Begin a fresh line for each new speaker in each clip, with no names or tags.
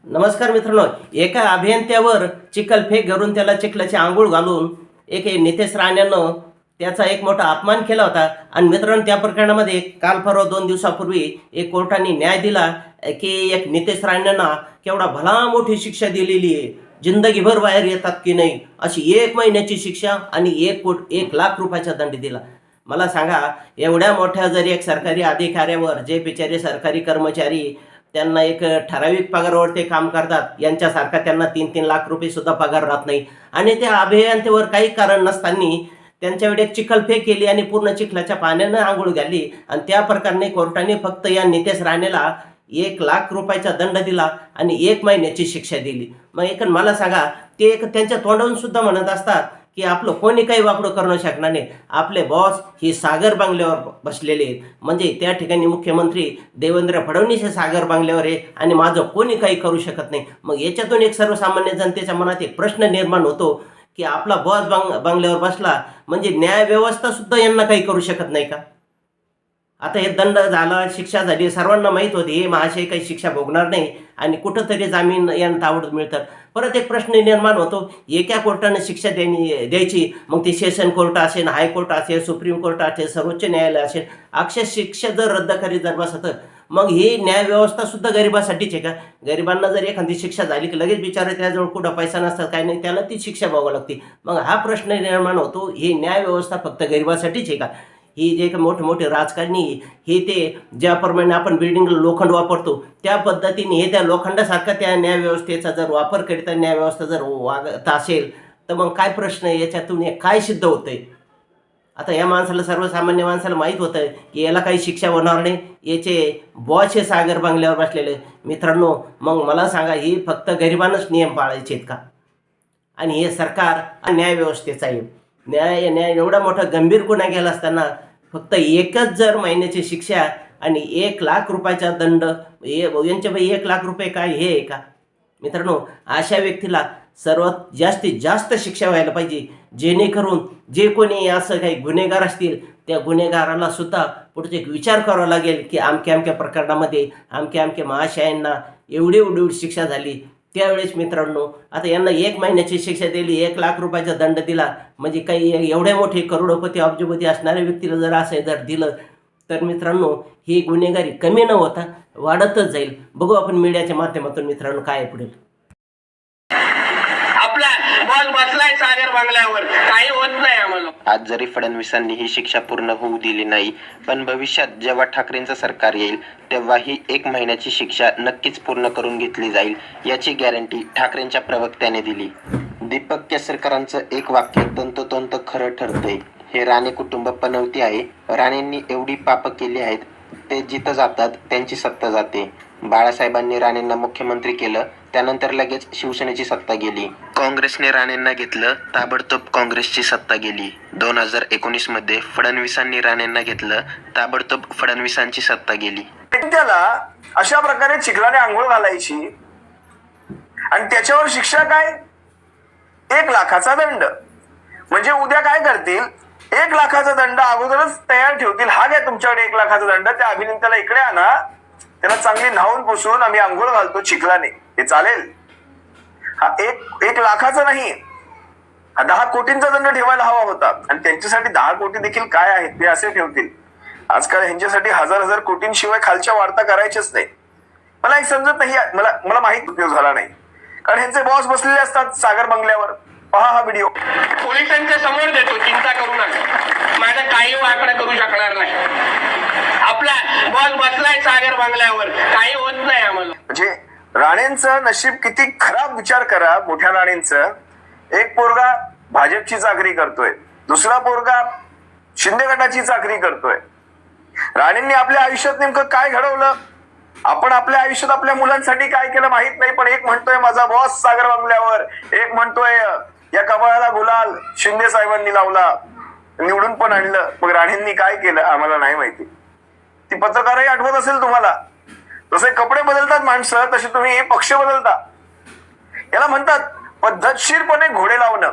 नमस्कार मित्रांनो. एका अभियंत्यावर चिखलफेक करून त्याला चिखलाची आंघोळ घालून नितेश राणेनं त्याचा एक मोठा अपमान केला होता. आणि मित्रांनो, त्या प्रकरणामध्ये काल परवा 2 दिवसापूर्वी एक कोर्टाने न्याय दिला की एक नितेश राणेंना केवढा भला मोठी शिक्षा दिलेली आहे. जिंदगीभर बाहेर येतात की नाही अशी 1 महिन्याची शिक्षा आणि 1 लाख रुपयाचा दंड दिला. मला सांगा, एवढ्या मोठ्या जरी एक सरकारी अधिकाऱ्यावर, जे बिचारे सरकारी कर्मचारी त्यांना एक ठराविक पगारावर ते काम करतात, यांच्यासारखा त्यांना 3-3 लाख रुपये सुद्धा पगार राहत नाही. आणि त्या अभियंत्यावर काही कारण नसताना त्यांच्यावर एक चिखलफेक केली आणि पूर्ण चिखलाच्या पाण्यानं आंघोळ घातली. आणि त्या प्रकारे कोर्टाने फक्त या नितेश राणेला 1 लाख रुपयाचा दंड दिला आणि 1 महिन्याची शिक्षा दिली. मग मला सांगा, ते एक त्यांच्या तोंडावरून सुद्धा म्हणत असतात की आपलं कोणी काही वाकडं करू शकणार नाही. आपले बॉस ही सागर बंगल्यावर बसलेले आहेत. म्हणजे त्या ठिकाणी मुख्यमंत्री देवेंद्र फडणवीस हे सागर बंगल्यावर आहे आणि माझं कोणी काही करू शकत नाही. मग याच्यातून एक सर्वसामान्य जनतेच्या मनात एक प्रश्न निर्माण होतो की आपला बॉस बंगल्यावर बसला म्हणजे न्यायव्यवस्था सुद्धा यांना काही करू शकत नाही का? आता हे दंड झाला, शिक्षा झाली, सर्वांना माहीत होती हे महाशय काही शिक्षा भोगणार नाही आणि कुठंतरी जामीन यांना ताबडतोब मिळतात. परत एक प्रश्न निर्माण होतो, एका कोर्टानं शिक्षा द्यायची, मग ते सेशन कोर्ट असेल, हायकोर्ट असेल, सुप्रीम कोर्ट असेल, सर्वोच्च न्यायालय असेल, अक्षर शिक्षा जर रद्द करीत जर बसत, मग ही न्यायव्यवस्था सुद्धा गरिबासाठीच आहे का? गरिबांना जर एखादी शिक्षा झाली की लगेच बिचारा त्याजवळ कुठं पैसा नसतात, काही नाही, त्याला ती शिक्षा भोगावी लागते. मग हा प्रश्न निर्माण होतो, ही न्यायव्यवस्था फक्त गरिबासाठीच आहे का? ही जे काही मोठे मोठे राजकारणी हे ते ज्याप्रमाणे आपण बिल्डिंगला लोखंड वापरतो त्या पद्धतीने हे त्या लोखंडासारखा त्या न्यायव्यवस्थेचा जर वापर करीता न्यायव्यवस्था जर वागत असेल तर मग काय प्रश्न आहे, याच्यातून हे काय सिद्ध होतंय? आता या माणसाला, सर्वसामान्य माणसाला माहीत होतं की याला काही शिक्षा होणार नाही, याचे बॉस हे सागर बंगल्यावर बसलेले. मित्रांनो, मग मला सांगा, ही फक्त गरिबांनाच नियम पाळायचे आहेत का? आणि हे सरकार न्यायव्यवस्थेचा आहे. न्याय एवढा मोठा गंभीर गुन्हा केला असताना फक्त एकच जर महिन्याची शिक्षा आणि 1 लाख रुपयाचा दंड, यांच्यापायी 1 लाख रुपये काय हे आहे का? मित्रांनो, अशा व्यक्तीला सर्वात जास्तीत जास्त शिक्षा व्हायला पाहिजे, जेणेकरून जे कोणी असं काही गुन्हेगार असतील त्या गुन्हेगाराला सुद्धा पुढचे एक विचार करावा लागेल की अमक्या अमक्या प्रकरणामध्ये अमक्या अमक्या महाशयांना एवढी एवढी शिक्षा झाली. त्यावेळेस मित्रांनो, आता यांना 1 महिन्याची शिक्षा दिली, 1 लाख रुपयाचा दंड दिला, म्हणजे काही एवढे मोठे करोडोपती अब्जोपती असणाऱ्या व्यक्तीला जर असं जर दिलं तर मित्रांनो, ही गुन्हेगारी कमी न होता वाढतच जाईल. बघू आपण मीडियाच्या माध्यमातून मित्रांनो काय पुढे.
आपला बॉस बसलाय सागर बंगल्यावर, काही होत नाही आम्हाला.
आज जरी फडणवीसांनी ही शिक्षा पूर्ण होऊ दिली नाही, पण भविष्यात जेव्हा ठाकरेंचं सरकार येईल तेव्हा ही 1 महिन्याची शिक्षा नक्कीच पूर्ण करून घेतली जाईल, याची गॅरंटी ठाकरेंच्या प्रवक्त्याने दिली. दीपक केसरकरांचं एक वाक्य तंतोतंत खरं ठरतंय. हे राणे कुटुंब पनवती आहे. राणेंनी एवढी पापं केली आहेत, ते जिथं जातात त्यांची सत्ता जाते. बाळासाहेबांनी राणेंना मुख्यमंत्री केलं, त्यानंतर लगेच शिवसेनेची सत्ता गेली. काँग्रेसने राणेंना घेतलं, ताबडतोब काँग्रेसची सत्ता गेली. 2019 मध्ये फडणवीसांनी राणेंना घेतलं, ताबडतोब फडणवीसांची सत्ता गेली.
त्याला अशा प्रकारे चिखलाने आंघोळ घालायची आणि त्याच्यावर शिक्षा काय? 1 लाखाचा दंड. म्हणजे उद्या काय करतील, 1 लाखाचा दंड अगोदरच तयार ठेवतील. हा घ्या तुमच्याकडे 1 लाखाचा दंड, त्या अभिनेत्याला इकडे आणा, त्याला चांगली न्हावून पुसून आम्ही आंघोळ घालतो चिखलाने, हे चालेल? हा 1 लाखाचा नाही, हा 10 कोटींचा दंड ठेवायला हवा होता. आणि त्यांच्यासाठी 10 कोटी देखील काय आहेत ते असे ठेवतील. आजकाल ह्यांच्यासाठी 1000 कोटींशिवाय खालच्या वार्ता करायच्याच नाही. मला एक समजत नाही, मला माहित उपयोग झाला नाही, कारण ह्यांचे बॉस बसलेले असतात सागर बंगल्यावर. पहा हा व्हिडिओ.
पोलिसांच्या समोर देतो, चिंता करू नका, माझं काही वाकडं करू शकणार नाही. आपला बॉस बसलाय सागर बंगल्यावर, काही होत नाही आम्हाला.
म्हणजे राणेंचं नशीब किती खराब, विचार करा. मोठ्या राणेंचं एक पोरगा भाजपची चाकरी करतोय, दुसरा पोरगा शिंदे गटाची चाकरी करतोय. राणेंनी आपल्या आयुष्यात नेमकं काय घडवलं, आपण आपल्या आयुष्यात आपल्या मुलांसाठी काय केलं माहित नाही. पण एक म्हणतोय माझा बॉस सागर बंगल्यावर, एक म्हणतोय या कपाळाला गुलाल शिंदे साहेबांनी लावला, निवडून पण आणलं. मग राणेंनी काय केलं आम्हाला नाही माहिती. ती पत्रकारही आठवत असेल तुम्हाला. जसे कपडे बदलतात माणसं, तसे तुम्ही पक्ष बदलता. याला म्हणतात पद्धतशीरपणे घोडे लावणं.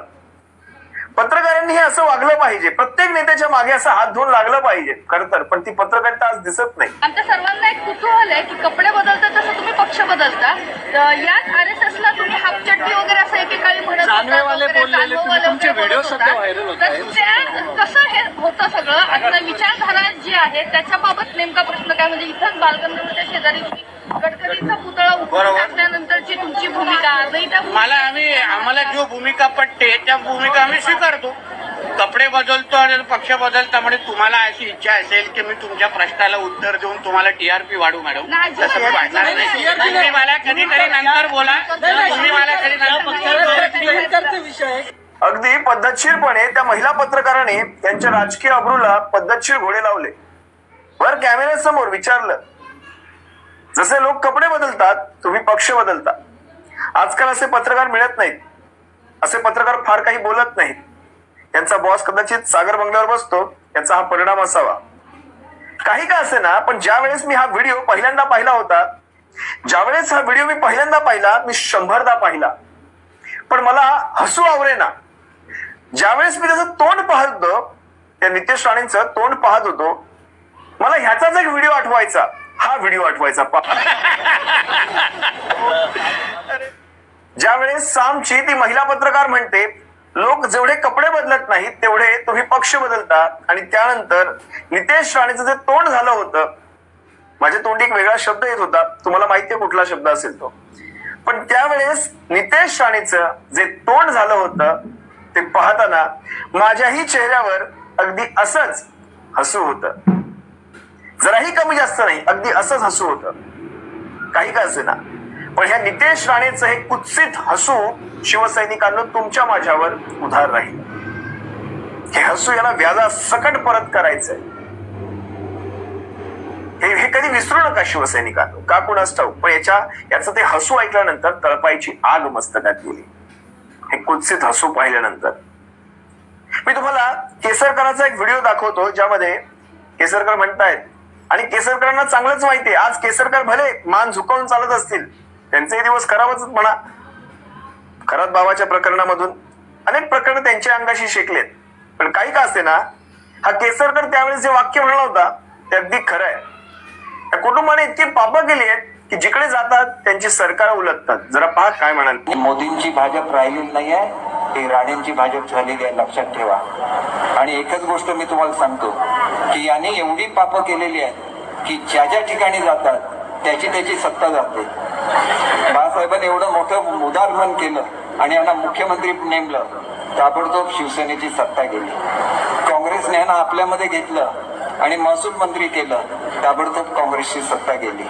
पत्रकारांनी हे असं वागलं पाहिजे, प्रत्येक नेत्याच्या मागे असं हात धुवून लागलं पाहिजे खर तर, पण ती पत्रकारिता आज दिसत नाही.
आमच्या सर्वांना एक कुतूहल आहे की कपडे बदलता तसं तुम्ही पक्ष बदलता. याच RSSला तुम्ही हाफ चड्डी वगैरे असं एकेकाळी म्हणत होता
जानवेवाले
वगैरे,
बोललेले,
जानवेवाले
तुमचे
वगैरे
व्हिडिओ
बोलत
सध्या
होता.
व्हायरल होत
तर
आहेत.
त्या कसं हे होतं सगळं, आता विचारधारा जी आहे त्याच्याबाबत नेमका प्रश्न काय, म्हणजे इथंच बालगंधर्वच्या शेजारी तुम्ही गडकरींचा पुतळा उभा टाकल्यानंतरची तुमची भूमिका आजही त्या
आम्हाला जो भूमिका पटते त्या भूमिका आम्ही स्वीकारतो. कपडे बदलतो आणि पक्ष बदलता म्हणजे तुम्हाला अशी इच्छा असेल की मी तुमच्या प्रश्नाला उत्तर देऊन तुम्हाला TRP वाढू मॅडम,
नाही,
तसं मी वाढणार नाही. तुम्ही मला कधीतरी नंतर बोला, तुम्ही मला कधी नंतर
विषय आहे.
अगदी पद्धतशीरपणे त्या महिला पत्रकाराने त्यांच्या राजकीय अब्रूला पद्धतशीर घोडे लावले. वर कॅमेऱ्यासमोर विचारलं, जसे लोक कपडे बदलतात तुम्ही पक्ष बदलता. आजकाल असे पत्रकार मिळत नाहीत, असे पत्रकार फार काही बोलत नाहीत. त्यांचा बॉस कदाचित सागर बंगल्यावर बसतो, याचा हा परिणाम असावा. काही का असे ना, पण ज्या वेळेस मी हा व्हिडिओ पहिल्यांदा पाहिला होता, ज्यावेळेस हा व्हिडिओ मी पहिल्यांदा पाहिला, मी 100दा पाहिला, पण मला हसू आवरेना. ज्यावेळेस मी त्याचं तोंड पाहत होतो, त्या नितेश राणेंचं तोंड पाहत होतो, मला ह्याचाच एक व्हिडिओ आठवायचा, हा व्हिडिओ आठवायचा. ज्यावेळेस सामची ती महिला पत्रकार म्हणते, लोक जेवढे कपडे बदलत नाहीत तेवढे तुम्ही पक्ष बदलता, आणि त्यानंतर नितेश राणेचं जे तोंड झालं होतं, माझ्या तोंडी एक वेगळा शब्द येत होता, तुम्हाला माहितीये कुठला शब्द असेल तो, पण त्यावेळेस नितेश राणेचं जे तोंड झालं होतं ते पाहताना माझ्याही चेहऱ्यावर अगदी असंच हसू होतं. जराही कमी जास्त नाही, अगदी असंच हसू होतं. काही का असे ना, पण ह्या नितेश राणेचं हे कुत्सित हसू शिवसैनिकांना तुमच्या माझ्यावर उधार राहील. हे हसू याला व्याजा सकट परत करायचंय. हे कधी विसरू नका शिवसैनिकांनो, का कुणास ठाऊक, पण याचं ते हसू ऐकल्यानंतर तळपायची आग मस्तकात गेली. हे कुत्सित हसू पाहिल्यानंतर मी तुम्हाला केसरकरांचा एक व्हिडिओ दाखवतो, ज्यामध्ये केसरकर म्हणतायत, आणि केसरकरांना चांगलंच माहितीये, आज केसरकर भले मान झुकवून चालत असतील, त्यांचे दिवस खराबच म्हणा. खरात बाबाच्या प्रकरणामधून अनेक प्रकरण त्यांच्या अंगाशी शेकलेत, पण काही का असे ना, हा केसरकर त्यावेळेस जे वाक्य म्हणला होता ते अगदी खरं आहे. या कुटुंबाने इतकी पापं केली आहेत की जिकडे जातात त्यांची सरकार उलटतात. जरा पहा काय म्हणाल.
मोदींची भाजप राहिलेली नाही आहे, ही राणेंची भाजप झालेली आहे, लक्षात ठेवा. आणि एकच गोष्ट मी तुम्हाला सांगतो की यांनी एवढी पापं केलेली आहेत की ज्या ज्या ठिकाणी जातात त्याची सत्ता जाते. बाळासाहेबांनी एवढं मोठं उदाहरण केलं आणि यांना मुख्यमंत्री नेमलं, ताबडतोब शिवसेनेची सत्ता गेली. काँग्रेसने यांना आपल्यामध्ये घेतलं आणि महसूल मंत्री केलं, ताबडतोब काँग्रेसची सत्ता गेली.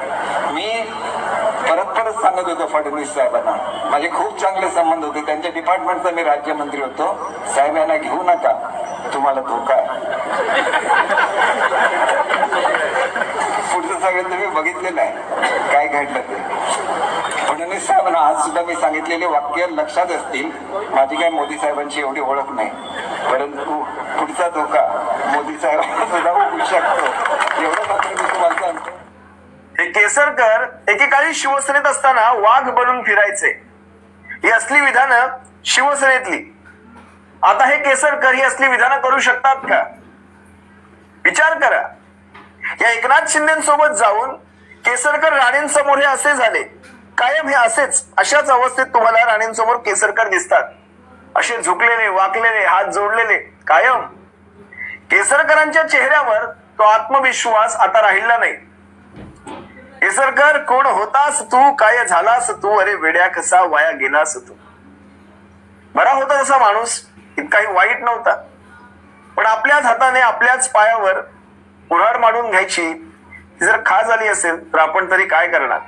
मी परत सांगत होतो फडणवीस साहेबांना, माझे खूप चांगले संबंध होते, त्यांच्या डिपार्टमेंटचा मी राज्यमंत्री होतो. साहेब यांना घेऊ नका, तुम्हाला धोका आहे. पुढचं सगळं तुम्ही बघितलेलं आहे काय घडलं ते. फडणवीस साहेबांना आज सुद्धा मी सांगितलेले वाक्य लक्षात असतील. माझी काय मोदी साहेबांची एवढी ओळख नाही, परंतु पुढचा धोका मोदी साहेबांना सुद्धा होऊ शकतो, एवढं मात्र मी तुम्हाला सांगतो.
हे केसरकर एकेकाळी शिवसेनेत असताना वाघ बनून फिरायचे. ही असली विधानं शिवसेनेतली. आता हे केसरकर ही असली विधानं करू शकतात का? विचार करा. या एकनाथ शिंदेसोबत जाऊन केसरकर राणेंसमोर हे असे झाले. कायम हे असेच, अशाच अवस्थेत तुम्हाला राणेंसमोर केसरकर दिसतात, असे झुकलेले, वाकलेले, हात जोडलेले कायम. केसरकरांच्या चेहऱ्यावर तो आत्मविश्वास आता राहिला नाही. केसरकर, कोण होतास तू, काय झालास तू, अरे वेड्या कसा वाया गेलास तू. बरा होता तसा माणूस, इतकाही वाईट नव्हता, पण आपल्याच हाताने आपल्याच पायावर कुऱ्हाड मांडून घ्यायची जर खा झाली असेल तर आपण तरी काय करणार.